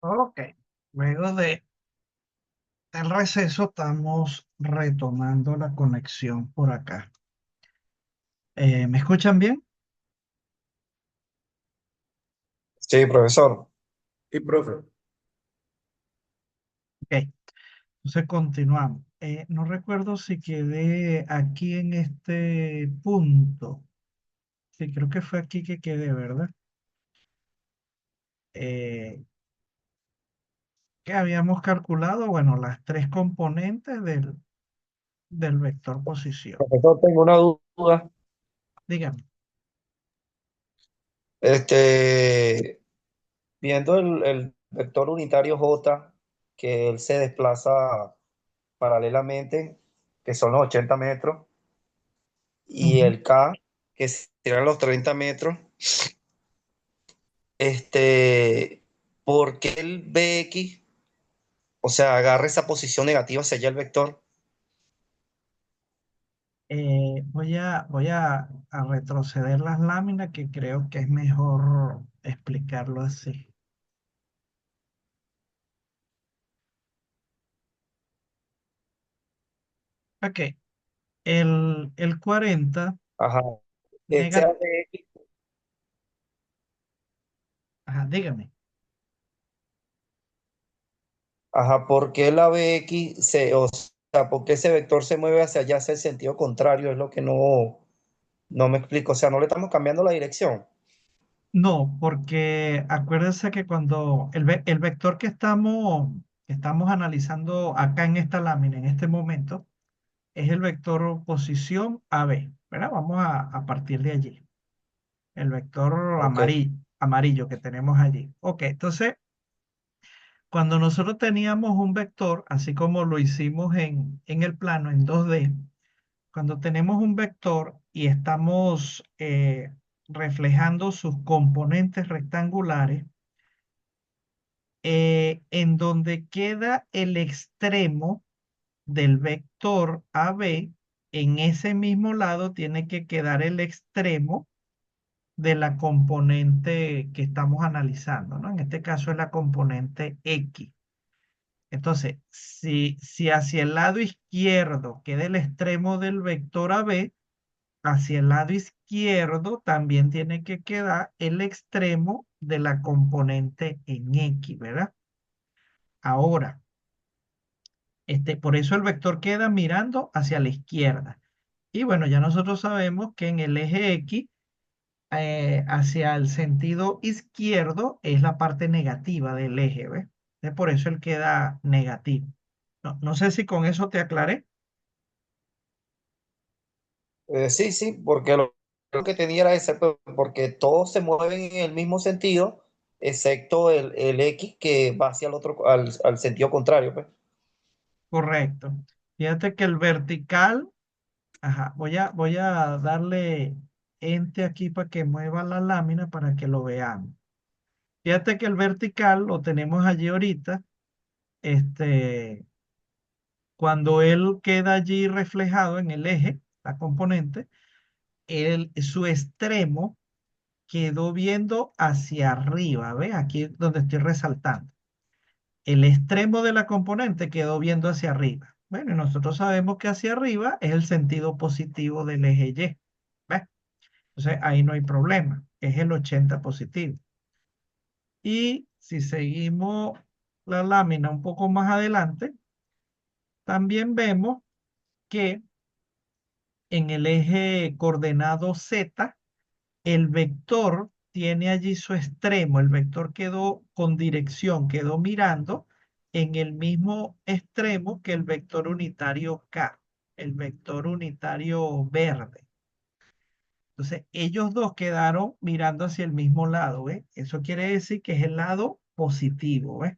Ok, luego del receso estamos retomando la conexión por acá. ¿Me escuchan bien? Sí, profesor. Sí, profe. Ok, entonces continuamos. No recuerdo si quedé aquí en este punto. Sí, creo que fue aquí que quedé, ¿verdad? Eh, que habíamos calculado, bueno, las tres componentes del vector posición. Profesor, tengo una duda. Dígame. Este, viendo el vector unitario J, que él se desplaza paralelamente, que son los 80 metros, y Ujú. el K, que serán los 30 metros, ¿por qué el BX, o sea, agarra esa posición negativa hacia allá el vector? Voy a retroceder las láminas que creo que es mejor explicarlo así. Ok, el 40 Ajá. Ese nega- ABX, ajá, dígame. ajá, ¿por qué el ABX o sea, por qué ese vector se mueve hacia allá, hacia el sentido contrario? Es lo que no me explico. O sea, no le estamos cambiando la dirección. No, porque acuérdense que cuando el vector que estamos analizando acá en esta lámina, en este momento, es el vector posición AB, ¿verdad? Vamos a partir de allí. El vector Ok. amarillo que tenemos allí. Ok, entonces, cuando nosotros teníamos un vector, así como lo hicimos en el plano en 2D, cuando tenemos un vector y estamos reflejando sus componentes rectangulares, en donde queda el extremo del vector AB, en ese mismo lado tiene que quedar el extremo de la componente que estamos analizando, ¿no? En este caso es la componente X. Entonces, si hacia el lado izquierdo queda el extremo del vector AB, hacia el lado izquierdo también tiene que quedar el extremo de la componente en X, ¿verdad? Ahora, por eso el vector queda mirando hacia la izquierda. Y bueno, ya nosotros sabemos que en el eje X, hacia el sentido izquierdo, es la parte negativa del eje, ¿ves? Por eso él queda negativo. No sé si con eso te aclaré. Sí, sí, porque lo que tenía era ese, pues, porque todos se mueven en el mismo sentido, excepto el X que va hacia el otro, al sentido contrario, pues. Correcto. Fíjate que el vertical, ajá, voy a darle ente aquí para que mueva la lámina para que lo veamos. Fíjate que el vertical lo tenemos allí ahorita. Este, Cuando él queda allí reflejado en el eje, la componente, su extremo quedó viendo hacia arriba, ¿ve? Aquí es donde estoy resaltando. El extremo de la componente quedó viendo hacia arriba. Bueno, y nosotros sabemos que hacia arriba es el sentido positivo del eje Y, ¿ve? Entonces ahí no hay problema, es el 80 positivo. Y si seguimos la lámina un poco más adelante, también vemos que en el eje coordenado Z, el vector tiene allí su extremo, el vector quedó con dirección, quedó mirando en el mismo extremo que el vector unitario K, el vector unitario verde. Entonces, ellos dos quedaron mirando hacia el mismo lado, ¿ves? Eso quiere decir que es el lado positivo, ¿ves?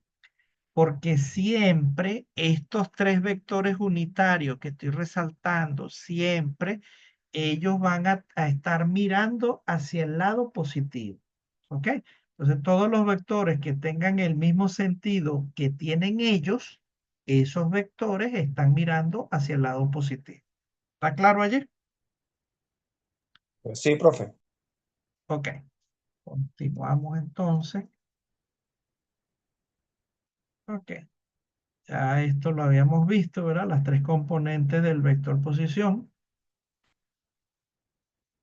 Porque siempre estos tres vectores unitarios que estoy resaltando, siempre ellos van a estar mirando hacia el lado positivo. ¿Ok? Entonces, todos los vectores que tengan el mismo sentido que tienen ellos, esos vectores están mirando hacia el lado positivo. ¿Está claro allí? Pues sí, profe. Ok. Continuamos entonces. Ok, ya esto lo habíamos visto, ¿verdad? Las tres componentes del vector posición.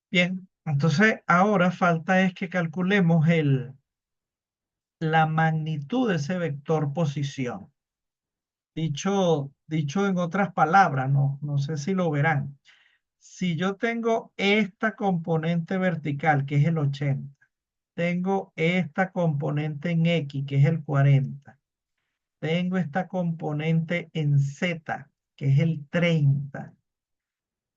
Bien, entonces ahora falta es que calculemos la magnitud de ese vector posición. Dicho en otras palabras, no sé si lo verán. Si yo tengo esta componente vertical, que es el 80, tengo esta componente en X, que es el 40, tengo esta componente en Z, que es el 30.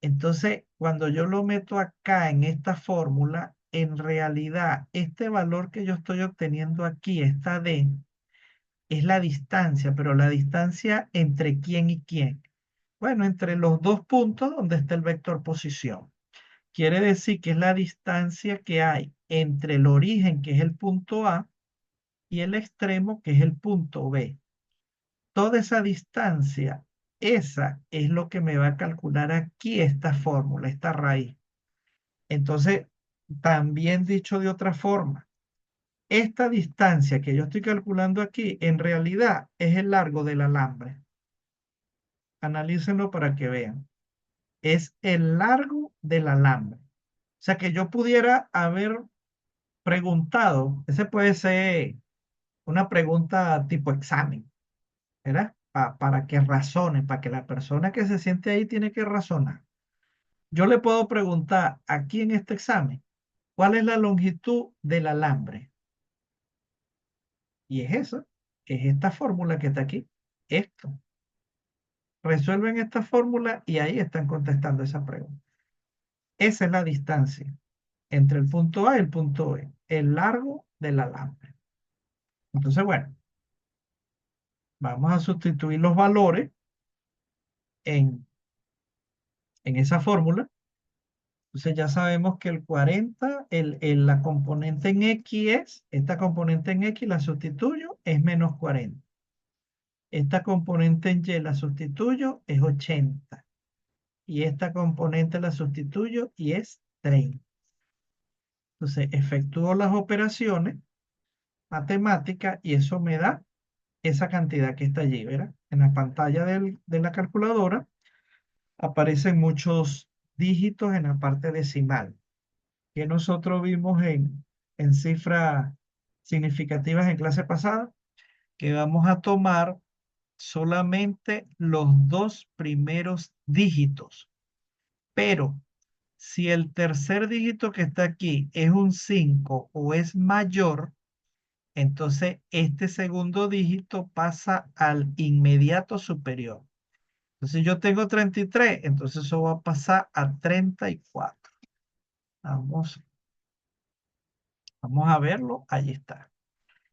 Entonces, cuando yo lo meto acá en esta fórmula, en realidad, este valor que yo estoy obteniendo aquí, esta D, es la distancia, pero la distancia entre quién y quién. Bueno, entre los dos puntos donde está el vector posición. Quiere decir que es la distancia que hay entre el origen, que es el punto A, y el extremo, que es el punto B. Toda esa distancia, esa es lo que me va a calcular aquí esta fórmula, esta raíz. Entonces, también dicho de otra forma, esta distancia que yo estoy calculando aquí, en realidad es el largo del alambre. Analícenlo para que vean. Es el largo del alambre. O sea que yo pudiera haber preguntado, ese puede ser una pregunta tipo examen, ¿verdad? Para que razone, para que la persona que se siente ahí tiene que razonar. Yo le puedo preguntar aquí en este examen, ¿cuál es la longitud del alambre? Y es eso, es esta fórmula que está aquí, esto. Resuelven esta fórmula y ahí están contestando esa pregunta. Esa es la distancia entre el punto A y el punto B, el largo del alambre. Entonces, bueno, vamos a sustituir los valores en, en esa fórmula. Entonces ya sabemos que el 40, la componente en X esta componente en X la sustituyo, es menos 40. Esta componente en Y la sustituyo, es 80. Y esta componente la sustituyo y es 30. Entonces efectúo las operaciones matemáticas y eso me da esa cantidad que está allí, ¿verdad? En la pantalla de la calculadora aparecen muchos dígitos en la parte decimal que nosotros vimos en cifras significativas en clase pasada, que vamos a tomar solamente los dos primeros dígitos. Pero si el tercer dígito que está aquí es un 5 o es mayor, entonces este segundo dígito pasa al inmediato superior. Entonces yo tengo 33, entonces eso va a pasar a 34. Vamos, vamos a verlo, ahí está.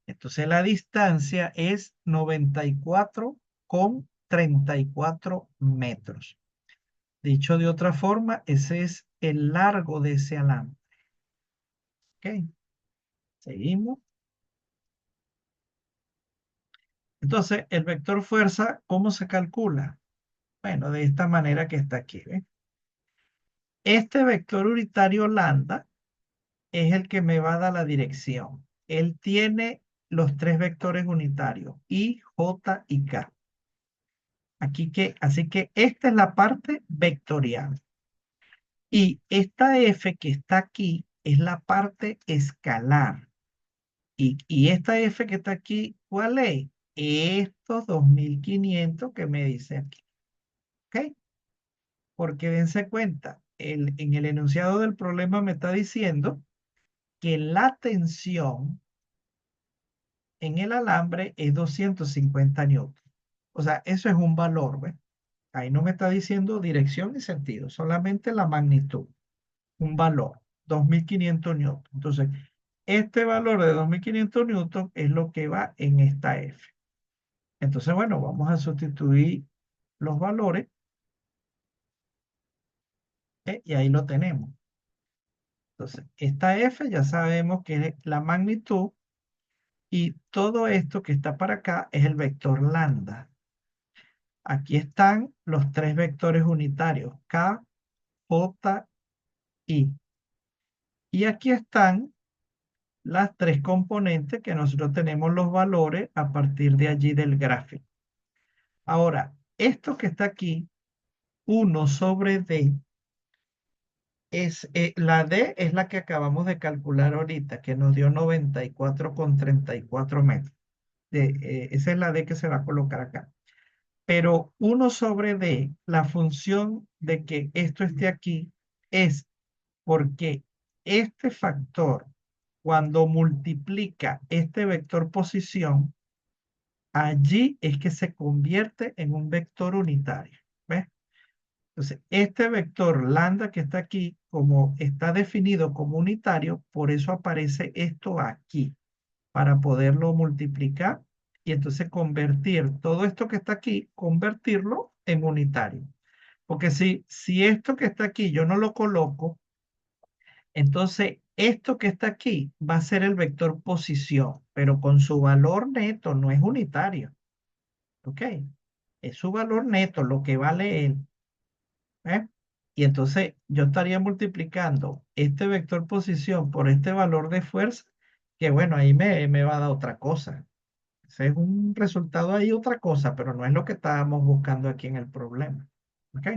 Entonces la distancia es 94,34 metros. Dicho de otra forma, ese es el largo de ese alambre. ¿Ok? Seguimos. Entonces, el vector fuerza, ¿cómo se calcula? Bueno, de esta manera que está aquí. ¿Ve? Este vector unitario lambda es el que me va a dar la dirección. Él tiene los tres vectores unitarios, I, J y K. Así que esta es la parte vectorial. Y esta F que está aquí es la parte escalar. Y esta F que está aquí, ¿cuál es? Estos 2500 que me dice aquí. ¿Ok? Porque dense cuenta, en el enunciado del problema me está diciendo que la tensión en el alambre es 250 newtons. O sea, eso es un valor, ¿ves? Ahí no me está diciendo dirección ni sentido, solamente la magnitud, un valor, 2500 newtons. Entonces, este valor de 2500 newtons es lo que va en esta F. Entonces, bueno, vamos a sustituir los valores y ahí lo tenemos. Entonces, esta F ya sabemos que es la magnitud y todo esto que está para acá es el vector lambda. Aquí están los tres vectores unitarios, K, J, I. Y aquí están las tres componentes que nosotros tenemos los valores a partir de allí del gráfico. Ahora, esto que está aquí, 1/d, la D es la que acabamos de calcular ahorita, que nos dio 94,34 metros. Esa es la D que se va a colocar acá. Pero 1/d, la función de que esto esté aquí es porque este factor, cuando multiplica este vector posición, allí es que se convierte en un vector unitario. ¿Ves? Entonces, este vector lambda que está aquí, como está definido como unitario, por eso aparece esto aquí, para poderlo multiplicar y entonces convertir todo esto que está aquí, convertirlo en unitario. Porque si esto que está aquí yo no lo coloco, entonces esto que está aquí va a ser el vector posición, pero con su valor neto, no es unitario. ¿Ok? Es su valor neto, lo que vale él. ¿Eh? Y entonces yo estaría multiplicando este vector posición por este valor de fuerza, que bueno, ahí me va a dar otra cosa. Ese es un resultado ahí, otra cosa, pero no es lo que estábamos buscando aquí en el problema. ¿Ok?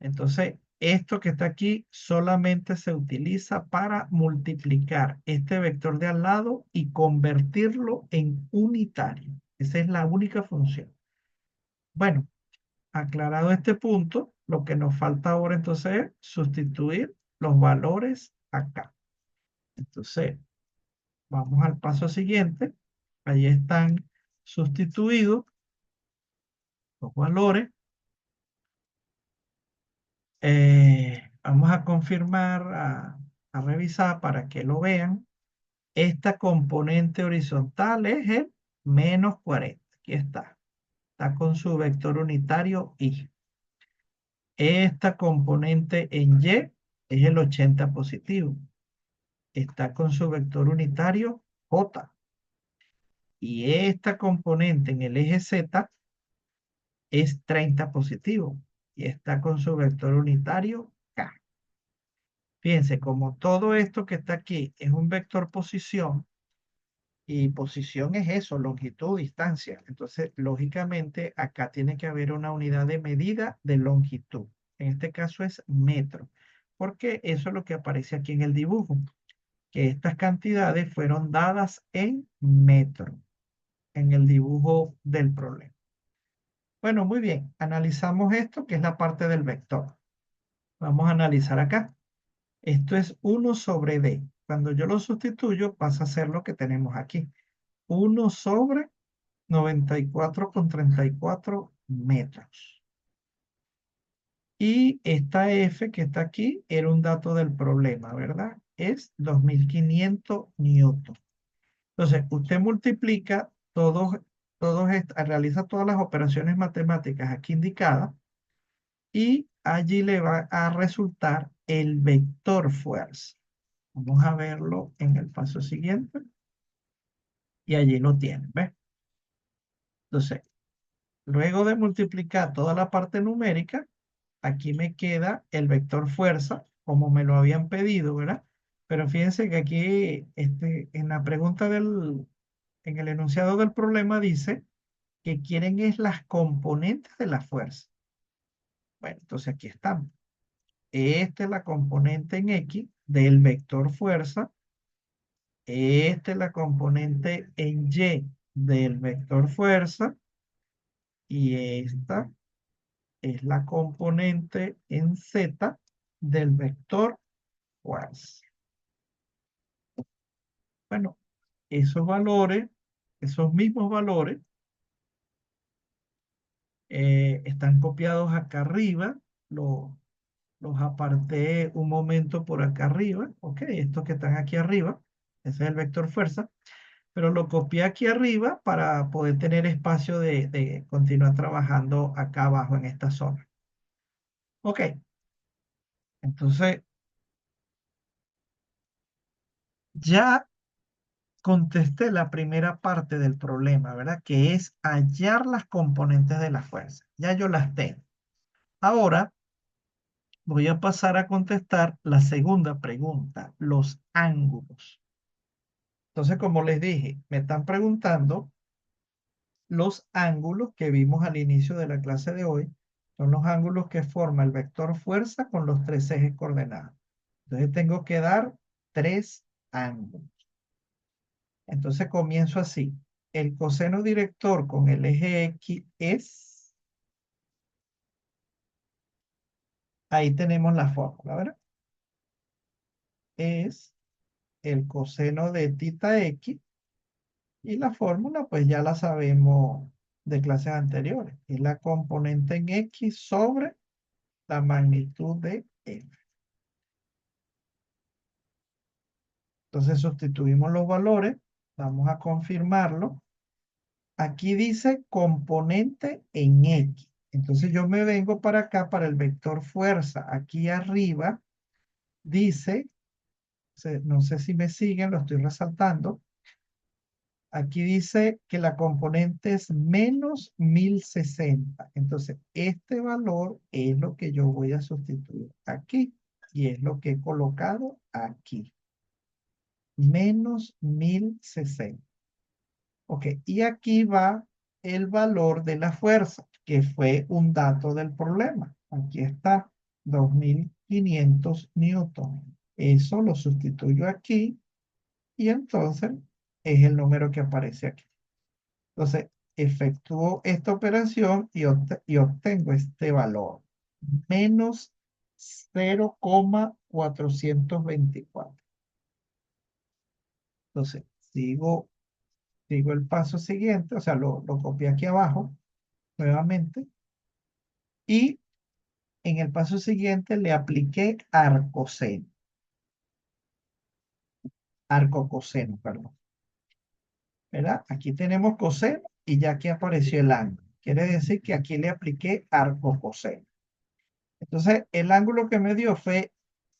Entonces, esto que está aquí solamente se utiliza para multiplicar este vector de al lado y convertirlo en unitario. Esa es la única función. Bueno, aclarado este punto, lo que nos falta ahora entonces es sustituir los valores acá. Entonces, vamos al paso siguiente. Ahí están sustituidos los valores. Vamos a confirmar, a revisar para que lo vean. Esta componente horizontal es el -40. Aquí está. Está con su vector unitario y. Esta componente en Y es el 80 positivo. Está con su vector unitario J. Y esta componente en el eje Z es 30 positivo. Y está con su vector unitario K. Fíjense, como todo esto que está aquí es un vector posición, y posición es eso, longitud, distancia. Entonces, lógicamente, acá tiene que haber una unidad de medida de longitud. En este caso es metro, porque eso es lo que aparece aquí en el dibujo, que estas cantidades fueron dadas en metro, en el dibujo del problema. Bueno, muy bien. Analizamos esto, que es la parte del vector. Vamos a analizar acá. Esto es 1/d. Cuando yo lo sustituyo, pasa a ser lo que tenemos aquí. 1/94,34 metros. Y esta F que está aquí era un dato del problema, ¿verdad? Es 2500 newton. Entonces, usted multiplica realiza todas las operaciones matemáticas aquí indicadas y allí le va a resultar el vector fuerza. Vamos a verlo en el paso siguiente y allí lo tienen, ¿ves? Entonces, luego de multiplicar toda la parte numérica, aquí me queda el vector fuerza, como me lo habían pedido, ¿verdad? Pero fíjense que aquí, en la pregunta en el enunciado del problema dice que quieren es las componentes de la fuerza. Bueno, entonces aquí estamos. Esta es la componente en X del vector fuerza. Esta es la componente en Y del vector fuerza. Y esta es la componente en Z del vector fuerza. Bueno, esos valores, esos mismos valores, están copiados acá arriba. Los aparté un momento por acá arriba. Ok, estos que están aquí arriba, ese es el vector fuerza. Pero lo copié aquí arriba para poder tener espacio de continuar trabajando acá abajo en esta zona. Ok, entonces ya contesté la primera parte del problema, ¿verdad? Que es hallar las componentes de la fuerza. Ya yo las tengo. Ahora voy a pasar a contestar la segunda pregunta, los ángulos. Entonces, como les dije, me están preguntando los ángulos que vimos al inicio de la clase de hoy. Son los ángulos que forma el vector fuerza con los tres ejes coordenados. Entonces, tengo que dar tres ángulos. Entonces, comienzo así. El coseno director con el eje X es... Ahí tenemos la fórmula, ¿verdad? Es el coseno de tita X. Y la fórmula, pues ya la sabemos de clases anteriores. Es la componente en X sobre la magnitud de F. Entonces sustituimos los valores. Vamos a confirmarlo. Aquí dice componente en X. Entonces yo me vengo para acá, para el vector fuerza. Aquí arriba dice, no sé si me siguen, lo estoy resaltando. Aquí dice que la componente es menos 1060. Entonces, este valor es lo que yo voy a sustituir aquí. Y es lo que he colocado aquí. Menos 1060. Ok, y aquí va el valor de la fuerza, que fue un dato del problema. Aquí está, 2500 newton. Eso lo sustituyo aquí y entonces es el número que aparece aquí. Entonces, efectúo esta operación y obtengo este valor, menos 0,424. Entonces, sigo el paso siguiente, o sea, lo copié aquí abajo nuevamente y en el paso siguiente le apliqué arcocoseno, perdón. ¿Verdad? Aquí tenemos coseno y ya aquí apareció el ángulo. Quiere decir que aquí le apliqué arcocoseno. Entonces, el ángulo que me dio fue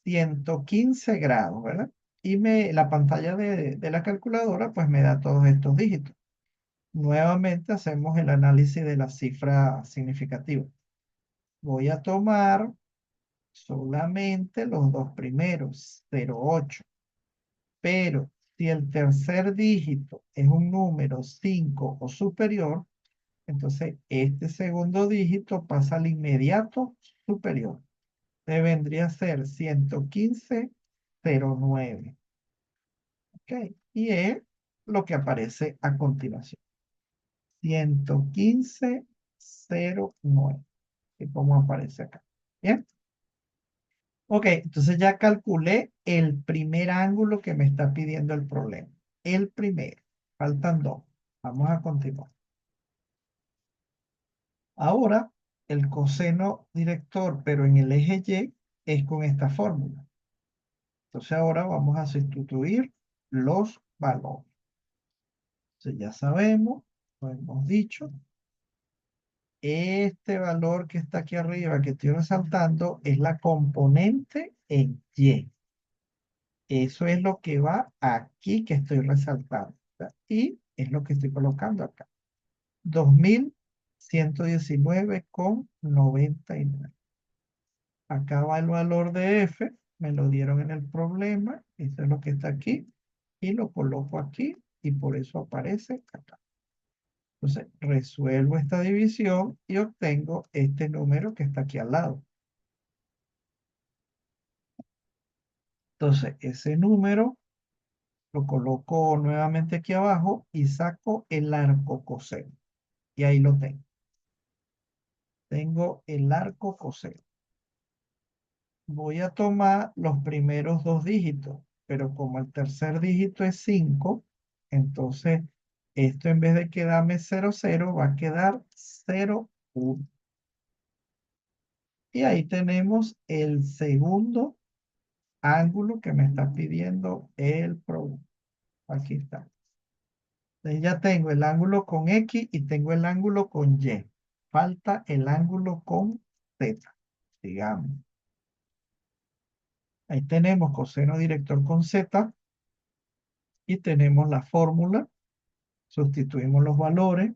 115 grados, ¿verdad? Y la pantalla de la calculadora pues me da todos estos dígitos. Nuevamente hacemos el análisis de la cifra significativa. Voy a tomar solamente los dos primeros, 0,8. Pero si el tercer dígito es un número 5 o superior, entonces este segundo dígito pasa al inmediato superior. Vendría a ser 115,09. ¿Ok? Y es lo que aparece a continuación. 115,09. Y como aparece acá. ¿Bien? Ok, entonces ya calculé el primer ángulo que me está pidiendo el problema. El primero. Faltan dos. Vamos a continuar. Ahora, el coseno director, pero en el eje Y, es con esta fórmula. Entonces ahora vamos a sustituir los valores. Entonces ya sabemos, lo hemos dicho, este valor que está aquí arriba, que estoy resaltando, es la componente en Y. Eso es lo que va aquí que estoy resaltando. Y es lo que estoy colocando acá. 2119,99. Acá va el valor de F, me lo dieron en el problema, eso es lo que está aquí, y lo coloco aquí, y por eso aparece acá. Entonces, resuelvo esta división y obtengo este número que está aquí al lado. Entonces, ese número lo coloco nuevamente aquí abajo y saco el arco coseno. Y ahí lo tengo. Tengo el arco coseno. Voy a tomar los primeros dos dígitos, pero como el tercer dígito es 5, entonces esto en vez de quedarme 0,0 va a quedar 0,1. Y ahí tenemos el segundo ángulo que me está pidiendo el problema. Aquí está. Entonces ya tengo el ángulo con X y tengo el ángulo con Y. Falta el ángulo con Z, digamos. Ahí tenemos coseno director con Z y tenemos la fórmula. Sustituimos los valores.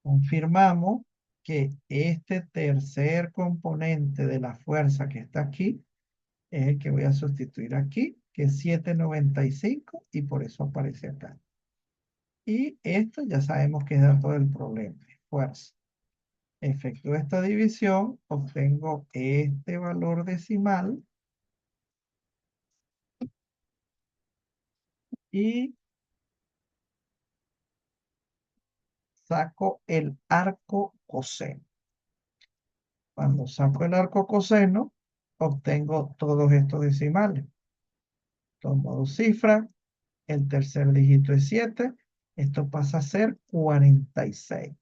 Confirmamos que este tercer componente de la fuerza que está aquí es el que voy a sustituir aquí que es 7,95 y por eso aparece acá. Y esto ya sabemos que es dato del problema, es fuerza. Efectúo esta división, obtengo este valor decimal y saco el arco coseno. Cuando saco el arco coseno, obtengo todos estos decimales. Tomo dos cifras, el tercer dígito es 7, esto pasa a ser 46.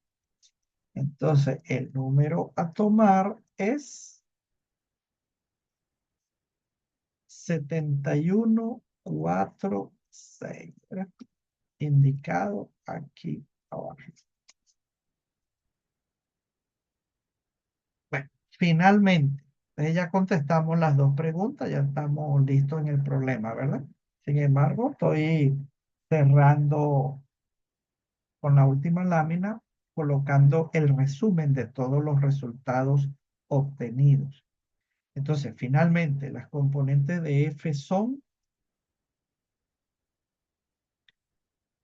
Entonces, el número a tomar es 71446, ¿verdad? Indicado aquí abajo. Bueno, finalmente, ya contestamos las dos preguntas, ya estamos listos en el problema, ¿verdad? Sin embargo, estoy cerrando con la última lámina, colocando el resumen de todos los resultados obtenidos. Entonces, finalmente, las componentes de F son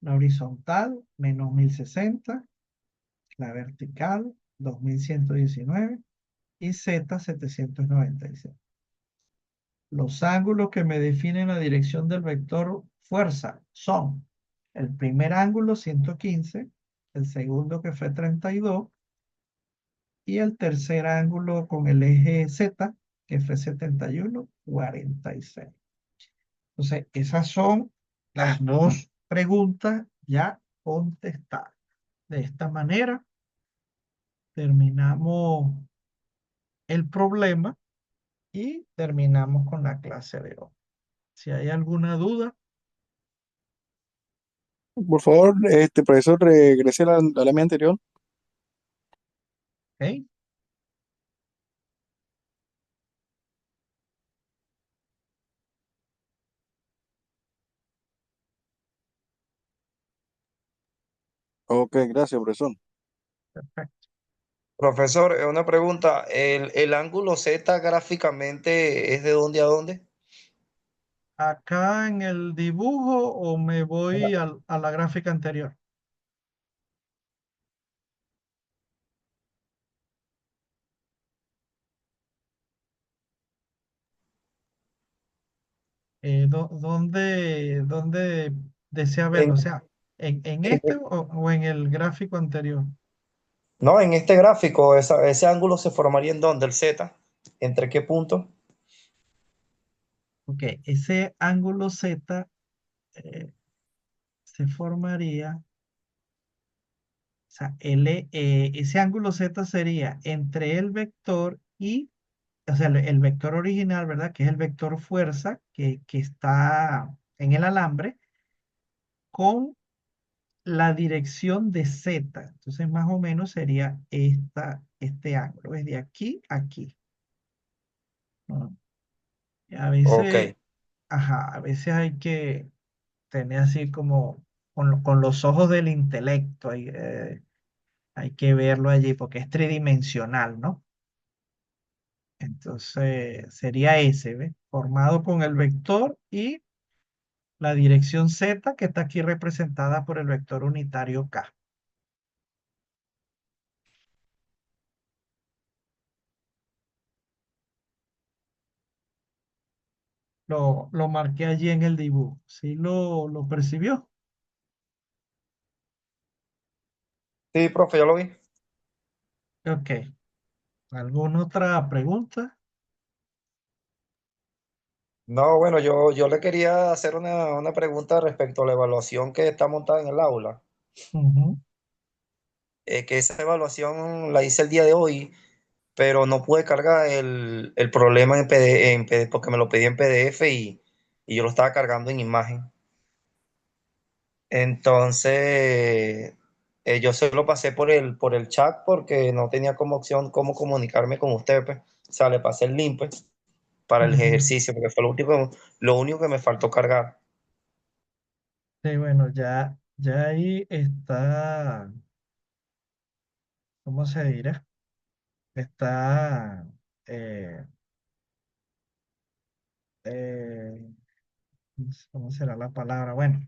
la horizontal, menos 1060, la vertical, 2119 y Z, 796. Los ángulos que me definen la dirección del vector fuerza son el primer ángulo 115, el segundo que fue 32 y el tercer ángulo con el eje Z que fue 71,46. Entonces, esas son las dos preguntas ya contestadas. De esta manera terminamos el problema y terminamos con la clase de hoy. Si hay alguna duda, Por favor, profesor, regrese a la lámina anterior. ¿ok? Ok, gracias, profesor. Perfecto. Profesor, una pregunta. ¿El ángulo Z gráficamente es de dónde a dónde? Acá en el dibujo o me voy a la gráfica anterior. ¿Dónde desea verlo? En, O sea, ¿en este en- o en el gráfico anterior? no, en este gráfico, ese ángulo se formaría en dónde, el Z. ¿Entre qué punto? Ok, ese ángulo Z eh, se formaría, o sea, ese ángulo Z sería entre el vector y, o sea, el vector original, ¿verdad? Que es el vector fuerza que está en el alambre con la dirección de Z. Entonces, más o menos sería este ángulo, es de aquí a aquí, ¿no? Y a Ok. veces, ajá, a veces hay que tener así como con los ojos del intelecto, hay que verlo allí porque es tridimensional, ¿no? Entonces, sería ese, ¿ves? Formado con el vector y la dirección Z que está aquí representada por el vector unitario K. Lo marqué allí en el dibujo. ¿Sí lo percibió? Sí, profe, ya lo vi. Ok. ¿Alguna otra pregunta? No, bueno, yo le quería hacer una pregunta respecto a la evaluación que está montada en el aula. Ujú, Que esa evaluación la hice el día de hoy, pero no pude cargar el problema en PDF porque me lo pedí en PDF y yo lo estaba cargando en imagen. Entonces, yo se lo pasé por el chat porque no tenía como opción cómo comunicarme con usted, pues. O sea, le pasé el link, pues, para el ujú. ejercicio, porque fue lo único que me faltó cargar. Sí, bueno, ya ahí está, ¿cómo se dirá? Está, eh, eh, ¿cómo será la palabra? Bueno,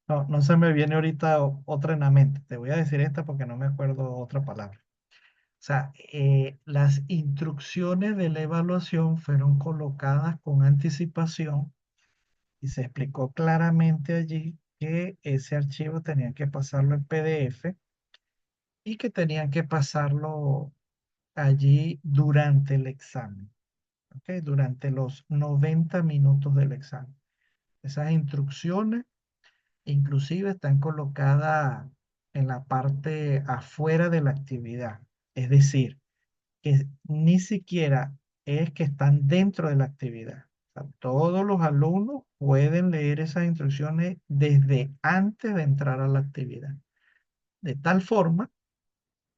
no, no se me viene ahorita otra en la mente. Te voy a decir esta porque no me acuerdo otra palabra. O sea, las instrucciones de la evaluación fueron colocadas con anticipación y se explicó claramente allí que ese archivo tenían que pasarlo en PDF y que tenían que pasarlo allí durante el examen, ¿ok? Durante los 90 minutos del examen. Esas instrucciones inclusive están colocadas en la parte afuera de la actividad. Es decir, que ni siquiera es que están dentro de la actividad. O sea, todos los alumnos pueden leer esas instrucciones desde antes de entrar a la actividad. De tal forma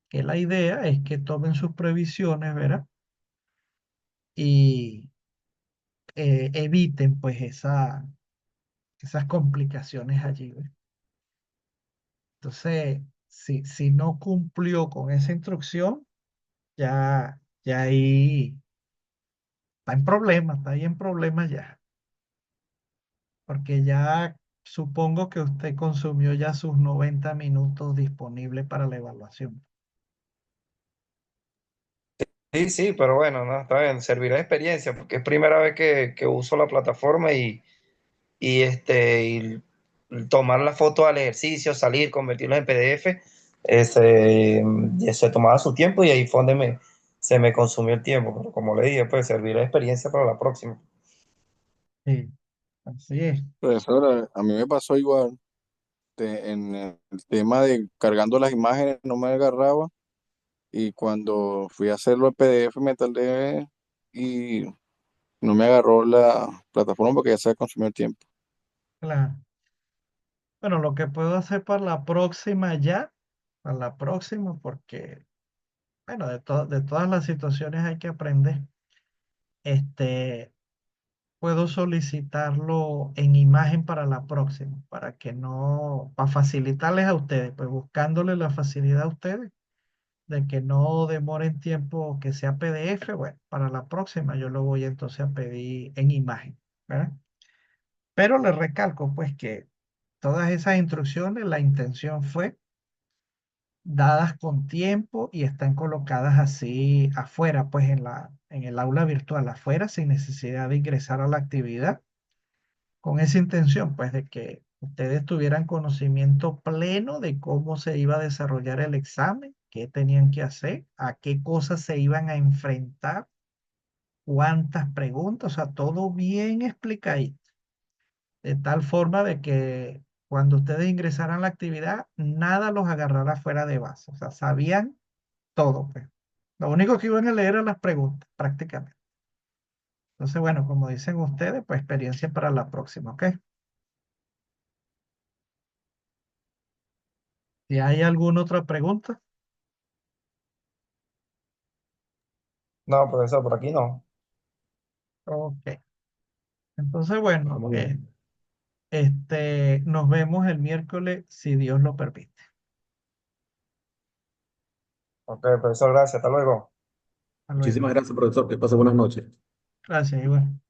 que la idea es que tomen sus previsiones, ¿verdad? Y eviten pues esas complicaciones allí, ¿ves? Entonces, si no cumplió con esa instrucción, ya ahí está en problemas, está ahí en problemas ya. Porque ya supongo que usted consumió ya sus 90 minutos disponibles para la evaluación. Sí, sí, pero bueno, no, está bien, servirá de experiencia porque es primera vez que uso la plataforma y tomar la foto al ejercicio, salir, convertirlo en PDF, se tomaba su tiempo y ahí fue donde se me consumió el tiempo, pero como le dije, pues servirá de experiencia para la próxima. Sí, así es. Profesora, a mí me pasó igual, en el tema de cargando las imágenes no me agarraba y cuando fui a hacerlo en PDF me tardé y no me agarró la plataforma porque ya se había consumido el tiempo. Claro. Bueno, lo que puedo hacer para la próxima ya, para la próxima, porque, bueno, de todas las situaciones hay que aprender. Este, puedo solicitarlo en imagen para la próxima, para que no, para facilitarles a ustedes, pues buscándoles la facilidad a ustedes de que no demoren tiempo que sea PDF, bueno, para la próxima yo lo voy entonces a pedir en imagen, ¿verdad? Pero les recalco pues que todas esas instrucciones, la intención fue dadas con tiempo y están colocadas así afuera, pues en el aula virtual, afuera, sin necesidad de ingresar a la actividad, con esa intención, pues de que ustedes tuvieran conocimiento pleno de cómo se iba a desarrollar el examen, qué tenían que hacer, a qué cosas se iban a enfrentar, cuántas preguntas, o sea, todo bien explicadito, de tal forma de que cuando ustedes ingresaran a la actividad, nada los agarrara fuera de base, o sea, sabían todo, pues. Lo único que iban a leer eran las preguntas, prácticamente. Entonces, bueno, como dicen ustedes, pues experiencia para la próxima, ¿ok? Si hay alguna otra pregunta, No, profesor, por aquí no. ok. Entonces, bueno, Muy bien. nos vemos el miércoles si Dios lo permite. Ok, profesor, gracias, hasta luego. Hasta luego. Muchísimas gracias, profesor. Que pase buenas noches. Gracias, igual.